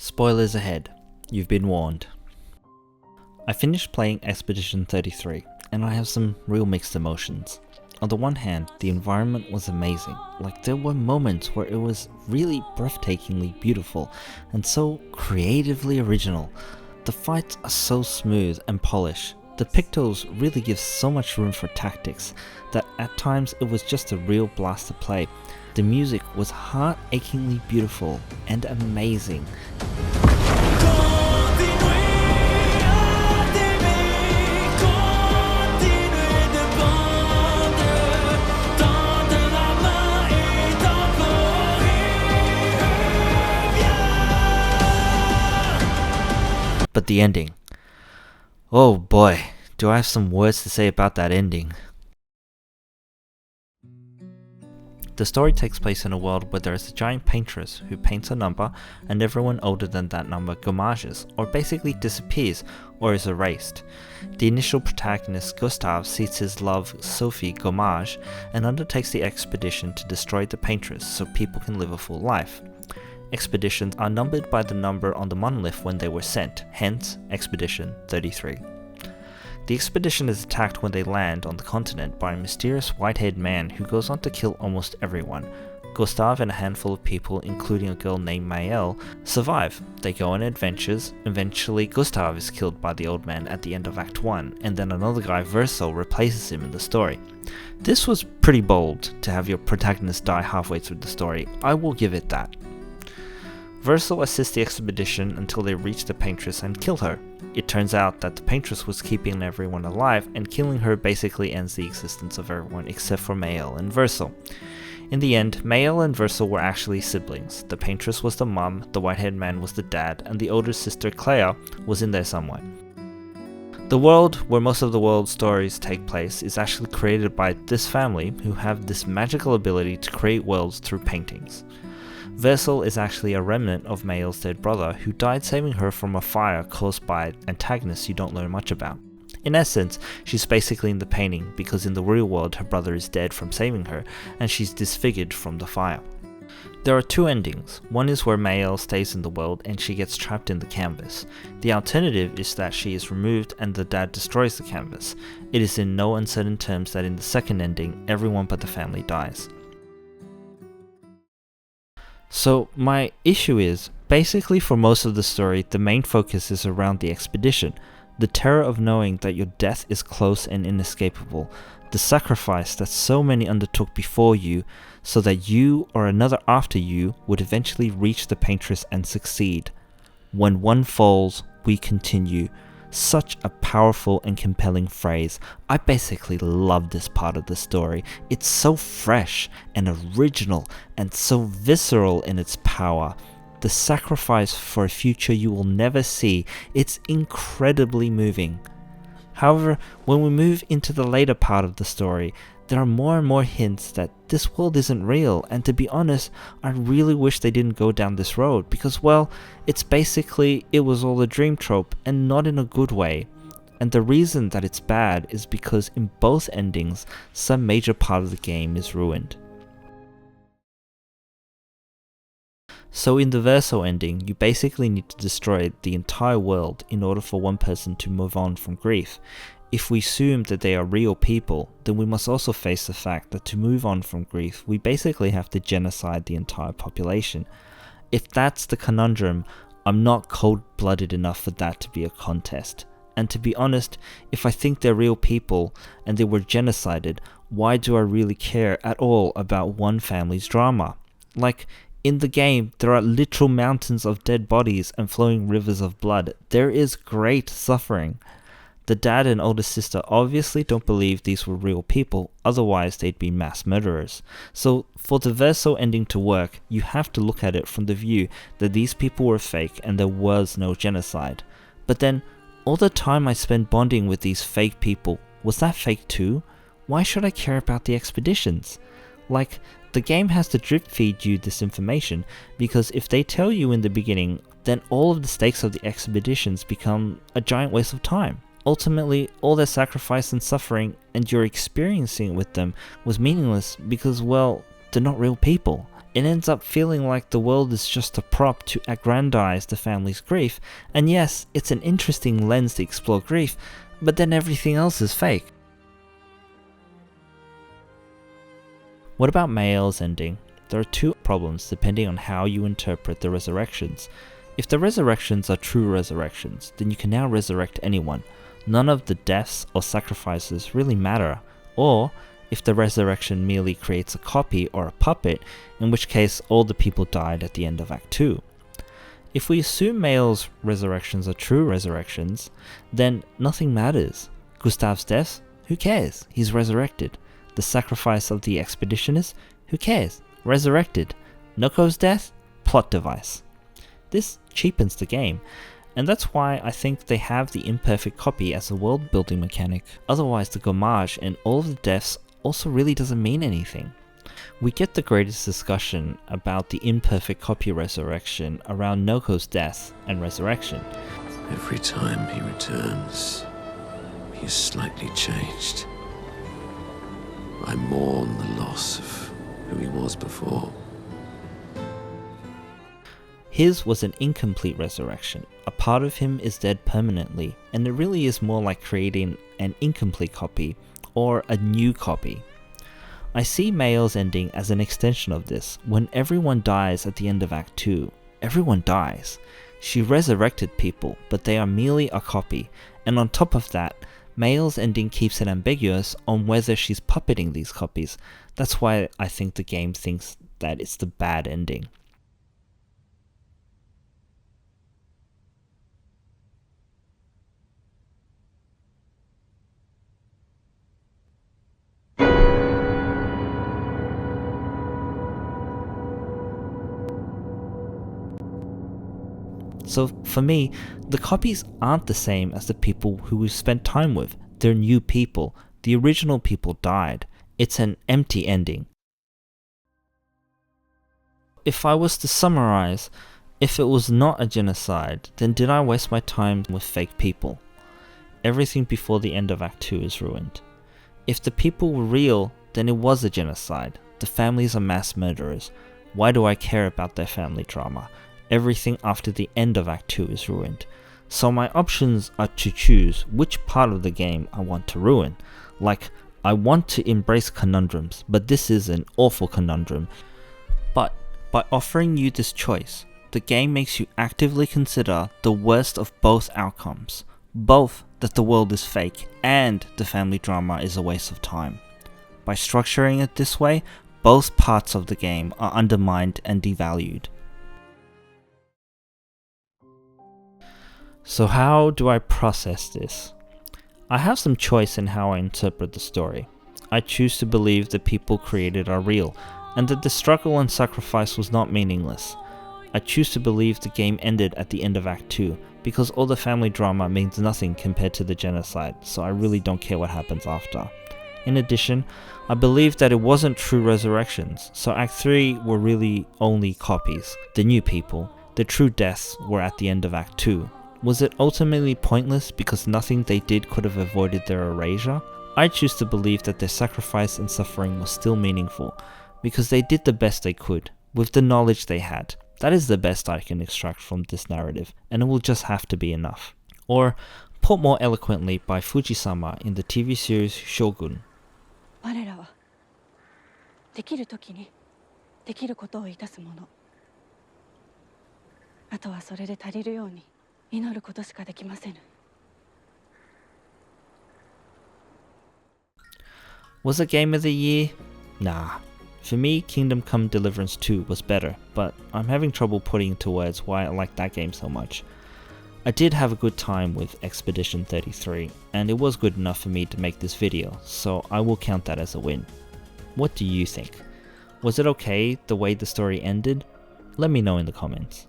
Spoilers ahead, you've been warned. I finished playing Expedition 33, and I have some real mixed emotions. On the one hand, the environment was amazing, like there were moments where it was really breathtakingly beautiful, and so creatively original. The fights are so smooth and polished. The pictos really give so much room for tactics, that at times it was just a real blast to play. The music was heart-achingly beautiful and amazing. But the ending. Oh boy, do I have some words to say about that ending. The story takes place in a world where there is a giant paintress who paints a number, and everyone older than that number gomages, or basically disappears, or is erased. The initial protagonist, Gustav, sees his love, Sophie, gomage, and undertakes the expedition to destroy the paintress so people can live a full life. Expeditions are numbered by the number on the monolith when they were sent, hence Expedition 33. The expedition is attacked when they land on the continent by a mysterious white-haired man who goes on to kill almost everyone. Gustav and a handful of people, including a girl named Maelle, survive. They go on adventures. Eventually, Gustav is killed by the old man at the end of Act 1, and then another guy, Verso, replaces him in the story. This was pretty bold to have your protagonist die halfway through the story, I will give it that. Verso assists the expedition until they reach the paintress and kill her. It turns out that the paintress was keeping everyone alive, and killing her basically ends the existence of everyone except for Maelle and Verso. In the end, Maelle and Verso were actually siblings. The paintress was the mom, the white-haired man was the dad, and the older sister Clair was in there somewhere. The world where most of the world's stories take place is actually created by this family who have this magical ability to create worlds through paintings. Verso is actually a remnant of Maelle's dead brother who died saving her from a fire caused by antagonists you don't learn much about. In essence, she's basically in the painting because in the real world her brother is dead from saving her and she's disfigured from the fire. There are two endings. One is where Maelle stays in the world and she gets trapped in the canvas. The alternative is that she is removed and the dad destroys the canvas. It is in no uncertain terms that in the second ending, everyone but the family dies. So my issue is, basically for most of the story, the main focus is around the expedition. The terror of knowing that your death is close and inescapable. The sacrifice that so many undertook before you, so that you or another after you would eventually reach the paintress and succeed. When one falls, we continue. Such a powerful and compelling phrase. I basically love this part of the story. It's so fresh and original and so visceral in its power. The sacrifice for a future you will never see. It's incredibly moving. However, when we move into the later part of the story, there are more and more hints that this world isn't real, and to be honest, I really wish they didn't go down this road because, well, it's basically it was all a dream trope and not in a good way. And the reason that it's bad is because in both endings, some major part of the game is ruined. So in the Verso ending, you basically need to destroy the entire world in order for one person to move on from grief. If we assume that they are real people, then we must also face the fact that to move on from grief, we basically have to genocide the entire population. If that's the conundrum, I'm not cold-blooded enough for that to be a contest. And to be honest, if I think they're real people and they were genocided, why do I really care at all about one family's drama? Like, in the game, there are literal mountains of dead bodies and flowing rivers of blood. There is great suffering. The dad and older sister obviously don't believe these were real people, otherwise they'd be mass murderers. So for the Verso ending to work, you have to look at it from the view that these people were fake and there was no genocide. But then, all the time I spent bonding with these fake people, was that fake too? Why should I care about the expeditions? Like, the game has to drip feed you this information, because if they tell you in the beginning, then all of the stakes of the expeditions become a giant waste of time. Ultimately, all their sacrifice and suffering and your experiencing with them was meaningless because, well, they're not real people. It ends up feeling like the world is just a prop to aggrandize the family's grief, and yes, it's an interesting lens to explore grief, but then everything else is fake. What about Maelle's ending? There are two problems depending on how you interpret the resurrections. If the resurrections are true resurrections, then you can now resurrect anyone. None of the deaths or sacrifices really matter. Or, if the resurrection merely creates a copy or a puppet, in which case all the people died at the end of Act 2. If we assume Maelle's resurrections are true resurrections, then nothing matters. Gustav's death? Who cares? He's resurrected. The sacrifice of the expeditioners? Who cares? Resurrected. Noko's death? Plot device. This cheapens the game, and that's why I think they have the imperfect copy as a world building mechanic. Otherwise the gommage and all of the deaths also really doesn't mean anything. We get the greatest discussion about the imperfect copy resurrection around Noko's death and resurrection. Every time he returns, he is slightly changed. I mourn the loss of who he was before. His was an incomplete resurrection. A part of him is dead permanently, and it really is more like creating an incomplete copy or a new copy. I see Maelle's ending as an extension of this. When everyone dies at the end of Act 2, everyone dies. She resurrected people, but they are merely a copy, and on top of that, Maelle's ending keeps it ambiguous on whether she's puppeting these copies. That's why I think the game thinks that it's the bad ending. So for me, the copies aren't the same as the people who we've spent time with. They're new people. The original people died. It's an empty ending. If I was to summarize, if it was not a genocide, then did I waste my time with fake people? Everything before the end of Act 2 is ruined. If the people were real, then it was a genocide. The families are mass murderers. Why do I care about their family drama? Everything after the end of Act 2 is ruined. So my options are to choose which part of the game I want to ruin. Like, I want to embrace conundrums, but this is an awful conundrum. But by offering you this choice, the game makes you actively consider the worst of both outcomes. Both that the world is fake and the family drama is a waste of time. By structuring it this way, both parts of the game are undermined and devalued. So how do I process this? I have some choice in how I interpret the story. I choose to believe the people created are real, and that the struggle and sacrifice was not meaningless. I choose to believe the game ended at the end of Act 2, because all the family drama means nothing compared to the genocide, so I really don't care what happens after. In addition, I believe that it wasn't true resurrections, so Act 3 were really only copies. The new people, the true deaths, were at the end of Act 2. Was it ultimately pointless because nothing they did could have avoided their erasure? I choose to believe that their sacrifice and suffering was still meaningful, because they did the best they could, with the knowledge they had. That is the best I can extract from this narrative, and it will just have to be enough. Or, put more eloquently by Fujisama in the TV series Shogun. 我らはできるときにできることをいたすもの。あとはそれで足りるように祈ることしかできませぬ。Was it Game of the Year? Nah. For me, Kingdom Come Deliverance 2 was better, but I'm having trouble putting into words why I like that game so much. I did have a good time with Expedition 33, and it was good enough for me to make this video, so I will count that as a win. What do you think? Was it okay the way the story ended? Let me know in the comments.